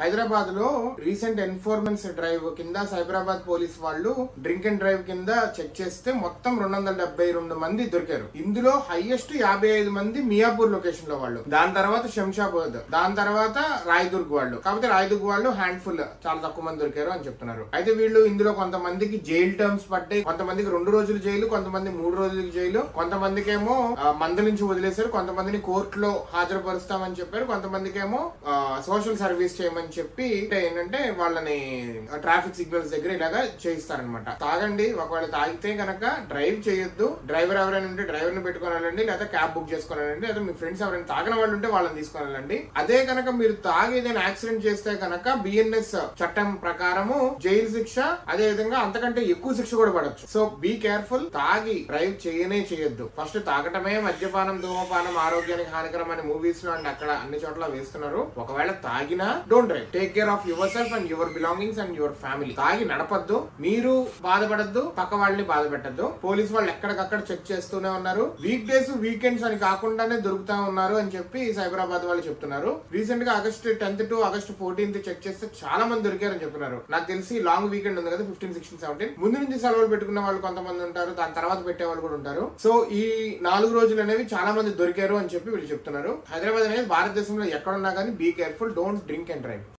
హైదరాబాద్ లో recent enforcement drive కింద Cyberabad police వాళ్ళు డ్రింక్ అండ్ డ్రైవ్ కింద చెక్ చేస్తే మొత్తం 272 మంది దొరికారు. ఇందులో హైయెస్ట్ 55 మంది మియాపూర్ లొకేషన్ లో వాళ్ళు, దాని తర్వాత శంషాబాద్, దాని తర్వాత రాయదుర్గ్ వాళ్ళు. కాకపోతే రాయదుర్గ్ వాళ్ళు హ్యాండ్ఫుల్, చాలా తక్కువ మంది దొరికారు అని చెప్తున్నారు. అయితే వీళ్ళు ఇందులో కొంతమందికి జైలు టర్మ్స్ పడ్డాయి, కొంతమందికి 2 రోజులు జైలు, కొంతమంది 3 రోజులకి జైలు, కొంతమందికి ఏమో మందు నుంచి వదిలేశారు, కొంతమందిని కోర్టులో హాజరుపరుస్తామని చెప్పారు, కొంతమందికి ఏమో సోషల్ సర్వీస్ చేయమని చెప్పి ఏంటంటే వాళ్ళని ట్రాఫిక్ సిగ్నల్స్ దగ్గర ఇలాగా చేయిస్తారనమాట. తాగండి, ఒకవేళ తాగితే కనుక డ్రైవ్ చేయొద్దు. డ్రైవర్ ఎవరైనా ఉంటే డ్రైవర్ ని పెట్టుకోవాలండి, లేదా క్యాబ్ బుక్ చేసుకోవాలండి, లేదా మీ ఫ్రెండ్స్ ఎవరైనా తాగిన వాళ్ళు ఉంటే వాళ్ళని తీసుకోవాలండి. అదే కనుక మీరు తాగి ఏదైనా యాక్సిడెంట్ చేస్తే కనుక బిఎన్ఎస్ చట్టం ప్రకారము జైలు శిక్ష, అదే విధంగా అంతకంటే ఎక్కువ శిక్ష కూడా పడొచ్చు. So be careful. తాగి డ్రైవ్ చేయొద్దు. ఫస్ట్ తాగటమే మద్యపానం, ధూమపానం ఆరోగ్యానికి హానికరం అని మూవీస్ లో అండ్ అక్కడ అన్ని చోట్ల వేస్తున్నారు. ఒకవేళ తాగినా don't drive. Take care of your self and your belongings and your family. తాగి నడపద్దు, మీరు బాధపడద్దు, పక్క వాళ్ళని బాధ పెట్టద్దు. పోలీసు వాళ్ళు ఎక్కడికక్కడ చెక్ చేస్తూనే ఉన్నారు. వీక్ డేస్ వీకెండ్స్ అని కాకుండానే దొరుకుతా ఉన్నారు అని చెప్పి సైబరాబాద్ వాళ్ళు చెప్తున్నారు. రీసెంట్ గా August 10th to August 14th check చేస్తే చాలా మంది దొరికారని చెప్తున్నారు. నాకు తెలిసి లాంగ్ వీకెండ్ ఉంది కదా, 15, 16, 17 ముందు నుంచి సెలవులు పెట్టుకున్న వాళ్ళు కొంతమంది ఉంటారు, దాని తర్వాత పెట్టే వాళ్ళు కూడా ఉంటారు. సో ఈ 4 రోజులు అనేవి చాలా మంది దొరికారు అని చెప్పి వీళ్ళు చెప్తున్నారు. హైదరాబాద్ అనేది భారతదేశంలో ఎక్కడున్నా కానీ be careful, don't drink and drive.